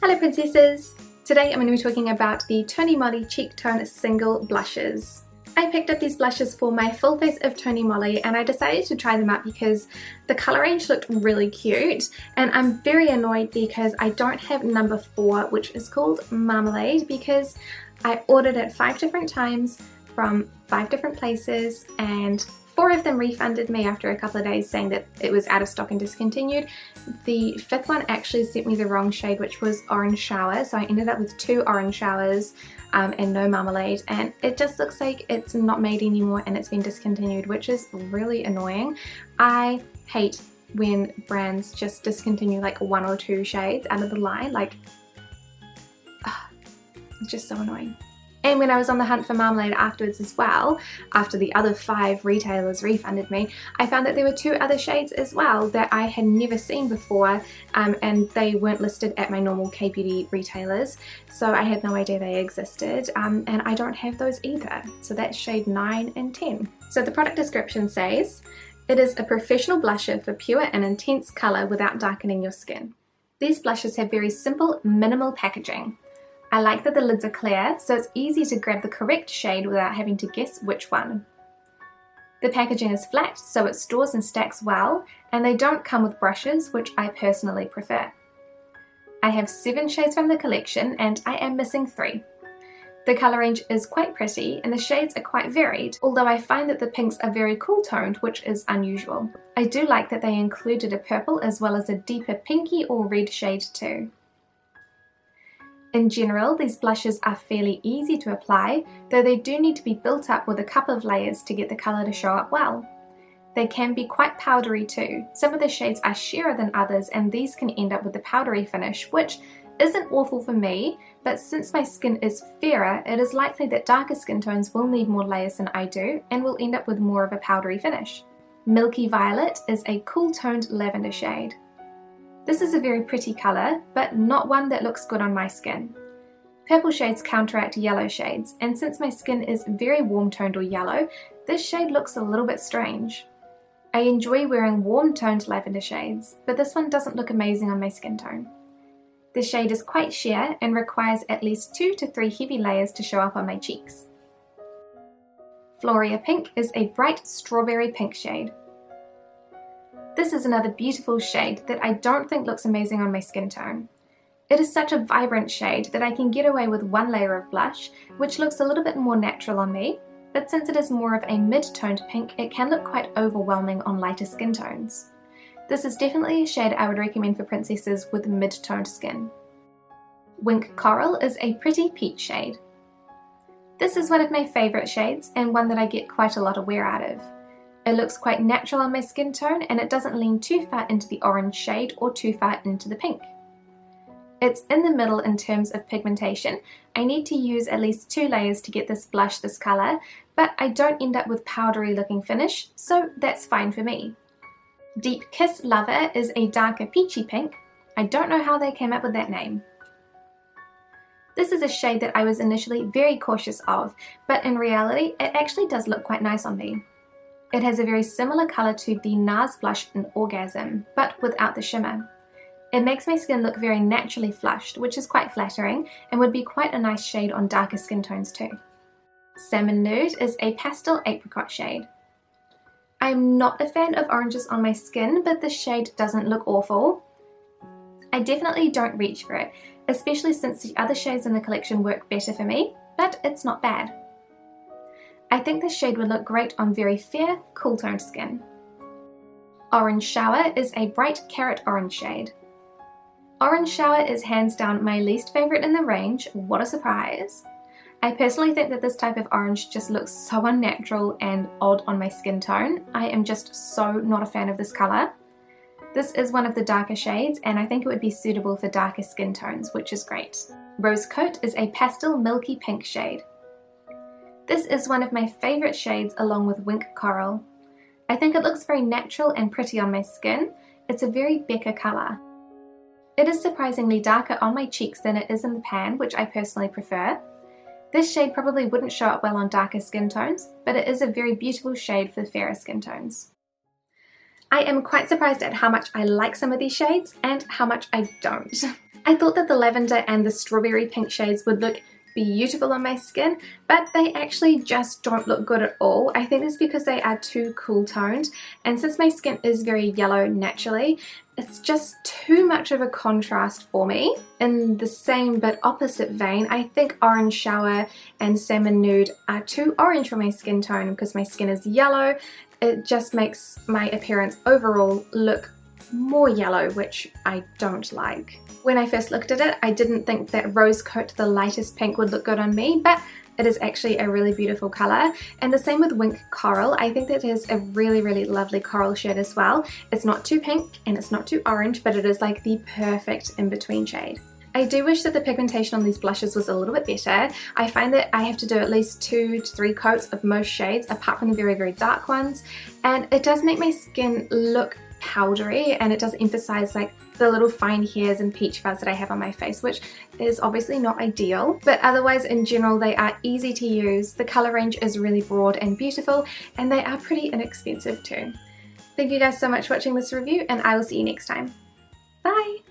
Hello princesses! Today I'm going to be talking about the Tony Moly Cheektone Single Blushes. I picked up these blushes for my full face of Tony Moly and I decided to try them out because the colour range looked really cute, and I'm very annoyed because I don't have number 4, which is called Marmalade, because I ordered it 5 different times from 5 different places and 4 of them refunded me after a couple of days saying that it was out of stock and discontinued. The 5th one actually sent me the wrong shade, which was Orange Shower, so I ended up with 2 Orange Showers and no Marmalade, and it just looks like it's not made anymore and it's been discontinued, which is really annoying. I hate when brands just discontinue like 1 or 2 shades out of the line, like, it's just so annoying. And when I was on the hunt for Marmalade afterwards as well, after the other 5 retailers refunded me, I found that there were 2 other shades as well that I had never seen before, and they weren't listed at my normal K-beauty retailers, so I had no idea they existed, and I don't have those either. So that's shade 9 and 10. So the product description says, "It is a professional blusher for pure and intense colour without darkening your skin. These blushes have very simple, minimal packaging. I like that the lids are clear, so it's easy to grab the correct shade without having to guess which one. The packaging is flat, so it stores and stacks well, and they don't come with brushes, which I personally prefer. I have 7 shades from the collection, and I am missing 3. The colour range is quite pretty, and the shades are quite varied, although I find that the pinks are very cool toned, which is unusual. I do like that they included a purple as well as a deeper pinky or red shade too. In general, these blushes are fairly easy to apply, though they do need to be built up with a couple of layers to get the colour to show up well. They can be quite powdery too. Some of the shades are sheerer than others, and these can end up with a powdery finish, which isn't awful for me, but since my skin is fairer, it is likely that darker skin tones will need more layers than I do and will end up with more of a powdery finish. Milky Violet is a cool toned lavender shade. This is a very pretty colour, but not one that looks good on my skin. Purple shades counteract yellow shades, and since my skin is very warm toned or yellow, this shade looks a little bit strange. I enjoy wearing warm toned lavender shades, but this one doesn't look amazing on my skin tone. The shade is quite sheer and requires at least 2 to 3 heavy layers to show up on my cheeks. Floria Pink is a bright strawberry pink shade. This is another beautiful shade that I don't think looks amazing on my skin tone. It is such a vibrant shade that I can get away with 1 layer of blush, which looks a little bit more natural on me, but since it is more of a mid-toned pink, it can look quite overwhelming on lighter skin tones. This is definitely a shade I would recommend for princesses with mid-toned skin. Wink Coral is a pretty peach shade. This is one of my favourite shades and one that I get quite a lot of wear out of. It looks quite natural on my skin tone, and it doesn't lean too far into the orange shade or too far into the pink. It's in the middle in terms of pigmentation. I need to use at least 2 layers to get this blush this colour, but I don't end up with powdery looking finish, so that's fine for me. Deep Kiss Lover is a darker peachy pink. I don't know how they came up with that name. This is a shade that I was initially very cautious of, but in reality it actually does look quite nice on me. It has a very similar colour to the NARS blush in Orgasm, but without the shimmer. It makes my skin look very naturally flushed, which is quite flattering and would be quite a nice shade on darker skin tones too. Salmon Nude is a pastel apricot shade. I am not a fan of oranges on my skin, but this shade doesn't look awful. I definitely don't reach for it, especially since the other shades in the collection work better for me, but it's not bad. I think this shade would look great on very fair, cool toned skin. Orange Shower is a bright carrot orange shade. Orange Shower is hands down my least favourite in the range. What a surprise! I personally think that this type of orange just looks so unnatural and odd on my skin tone. I am just so not a fan of this colour. This is one of the darker shades, and I think it would be suitable for darker skin tones, which is great. Rose Coat is a pastel milky pink shade. This is one of my favourite shades along with Wink Coral. I think it looks very natural and pretty on my skin. It's a very Becca colour. It is surprisingly darker on my cheeks than it is in the pan, which I personally prefer. This shade probably wouldn't show up well on darker skin tones, but it is a very beautiful shade for fairer skin tones. I am quite surprised at how much I like some of these shades and how much I don't. I thought that the lavender and the strawberry pink shades would look beautiful on my skin, but they actually just don't look good at all. I think it's because they are too cool toned, and since my skin is very yellow naturally, it's just too much of a contrast for me. In the same but opposite vein, I think Orange Shower and Salmon Nude are too orange for my skin tone because my skin is yellow. It just makes my appearance overall look more yellow, which I don't like. When I first looked at it, I didn't think that Rose Coat, the lightest pink, would look good on me, but it is actually a really beautiful colour. And the same with Wink Coral. I think that it is a really lovely coral shade as well. It's not too pink and it's not too orange, but it is like the perfect in-between shade. I do wish that the pigmentation on these blushes was a little bit better. I find that I have to do at least 2 to 3 coats of most shades, apart from the very dark ones, and it does make my skin look powdery, and it does emphasize like the little fine hairs and peach fuzz that I have on my face, which is obviously not ideal. But otherwise, in general, they are easy to use. The color range is really broad and beautiful, and they are pretty inexpensive too. Thank you guys so much for watching this review, and I will see you next time. Bye!